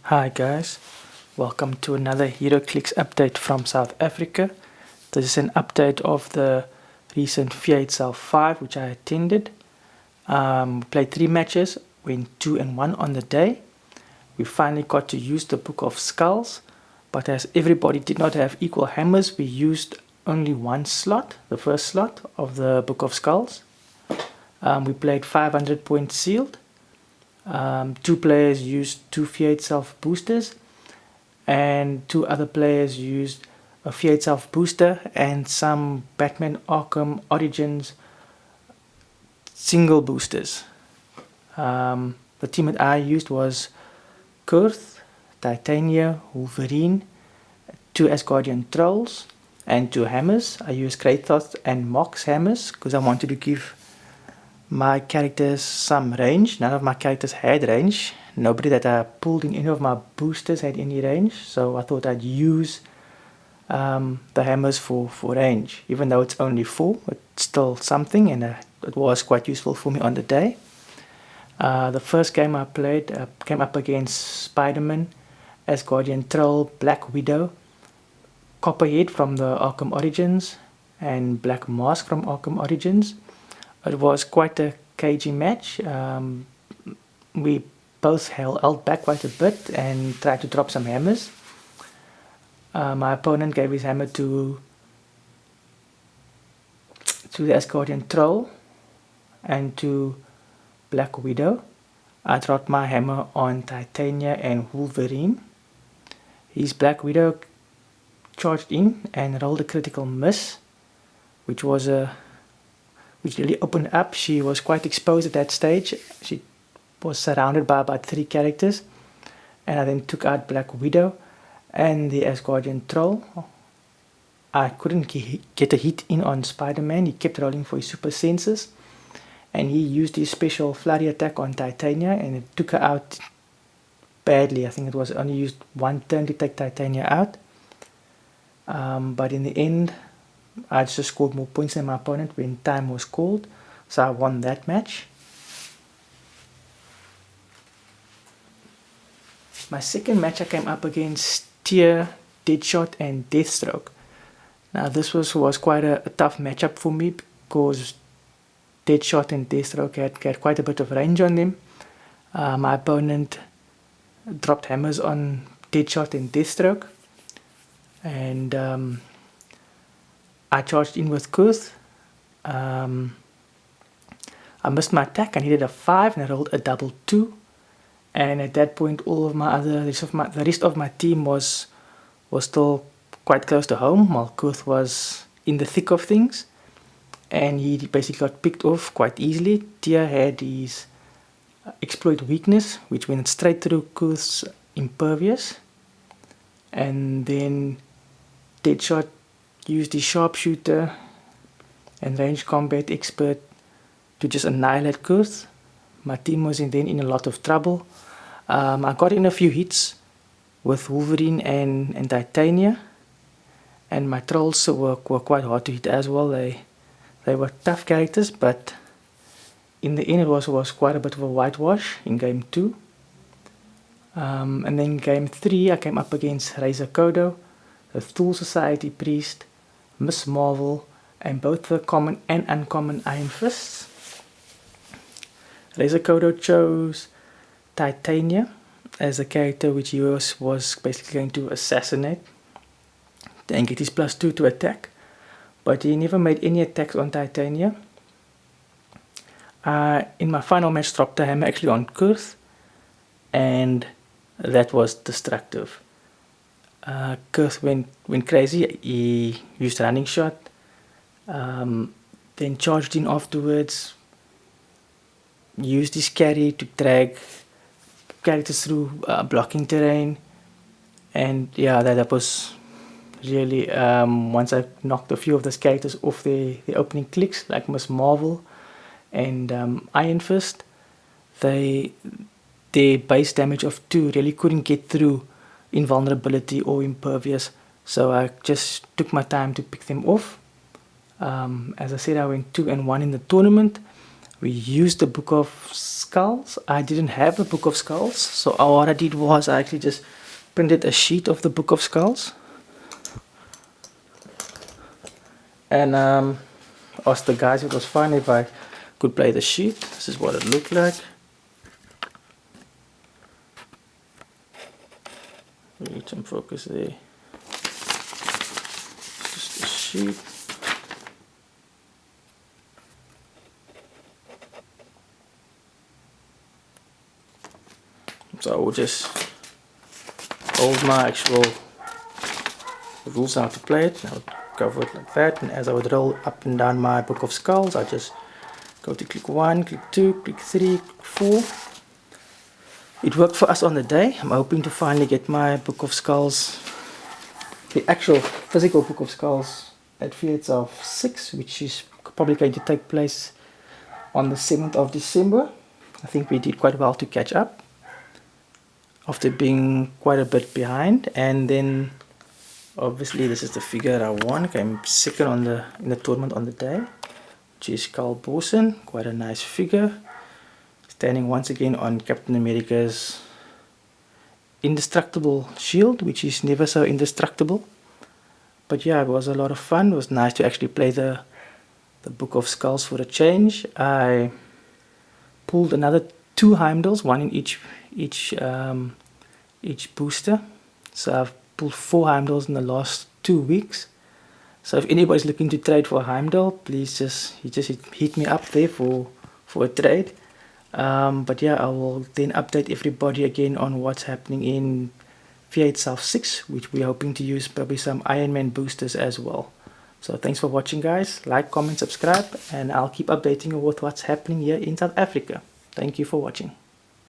Hi guys, welcome to another Heroclix update from South Africa. This is an update of the recent VHL 5 which I attended. We played 3 matches, went 2-1 on the day. We finally got to use the Book of Skulls, but as everybody did not have equal hammers, we used only one slot, the first slot of the Book of Skulls. We played 500 points sealed. 2 players used 2 V8 self boosters, and 2 other players used a V8 self booster and some Batman Arkham Origins single boosters. The team that I used was Kurth, Titania, Wolverine, 2 Asgardian Trolls, and 2 hammers. I used Kratos and Mox hammers because I wanted to give my characters some range. None of my characters had range. Nobody that I pulled in any of my boosters had any range, so I thought I'd use the hammers for range. Even though it's only 4, it's still something, and it was quite useful for me on the day. The first game I played came up against Spider-Man, Asgardian Troll, Black Widow, Copperhead from the Arkham Origins, and Black Mask from Arkham Origins. It was quite a cagey match. We both held back quite a bit and tried to drop some hammers. My opponent gave his hammer to the Asgardian Troll and to Black Widow. I dropped my hammer on Titania and Wolverine. His Black Widow charged in and rolled a critical miss, which really opened up. She was quite exposed at that stage. She was surrounded by about 3 characters, and I then took out Black Widow and the Asgardian Troll. I couldn't get a hit in on Spider-Man. He kept rolling for his super senses, and he used his special flurry attack on Titania, and it took her out badly. I think it was only used 1 turn to take Titania out, but in the end I just scored more points than my opponent when time was called, so I won that match. My second match I came up against Tear, Deadshot and Deathstroke. Now this was quite a tough matchup for me because Deadshot and Deathstroke had quite a bit of range on them. My opponent dropped hammers on Deadshot and Deathstroke, and I charged in with Kurth. I missed my attack. I needed a 5 and I rolled a double 2. And at that point, the rest of my team was still quite close to home, while Kurth was in the thick of things, and he basically got picked off quite easily. Tia had his exploit weakness, which went straight through Kurth's impervious, and then Deadshot used his sharpshooter and range combat expert to just annihilate Kurth. My team was then in a lot of trouble. I got in a few hits with Wolverine and Titania, and my trolls were quite hard to hit as well. They were tough characters, but in the end it was quite a bit of a whitewash in game 2. And then game 3 I came up against Razor Kodo, the Thule Society Priest, Miss Marvel, and both the common and uncommon Iron Fists. Razor Kodo chose Titania as a character which he was basically going to assassinate and get his +2 to attack, but he never made any attacks on Titania. In my final match, dropped the hammer actually on Kurth, and that was destructive. Kurth went crazy. He used running shot, then charged in afterwards, used his carry to drag characters through blocking terrain, and yeah, that was really once I knocked a few of those characters off their opening clicks, like Miss Marvel and Iron Fist, their base damage of 2 really couldn't get through invulnerability or impervious, so I just took my time to pick them off. As I said, I went 2-1 in the tournament. we used the Book of Skulls. I didn't have the Book of Skulls, so what I did was I actually just printed a sheet of the Book of Skulls and asked the guys if it was fine if I could play the sheet. This is what it looked like. We need some focus there. Just a sheet. So I will just hold my actual rules how to play it. I would cover it like that, and as I would roll up and down my Book of Skulls, I just go to click 1, click 2, click 3, click 4. It worked for us on the day. I'm hoping to finally get my Book of Skulls, the actual physical Book of Skulls, at Fields of 6, which is probably going to take place on the 7th of December. I think we did quite well to catch up after being quite a bit behind. And then obviously this is the figure I won. Came second in the tournament on the day, which is Carl Borsen. Quite a nice figure, standing once again on Captain America's indestructible shield, which is never so indestructible. But yeah, it was a lot of fun. It was nice to actually play the Book of Skulls for a change. I pulled another 2 Heimdalls, one in each booster. So I've pulled 4 Heimdalls in the last 2 weeks. So if anybody's looking to trade for a Heimdall, please just hit me up there for a trade. But yeah, I will then update everybody again on what's happening in V8 South 6, which we're hoping to use probably some Iron Man boosters as well. So thanks for watching, guys. Like, comment, subscribe, and I'll keep updating you with what's happening here in South Africa. Thank you for watching.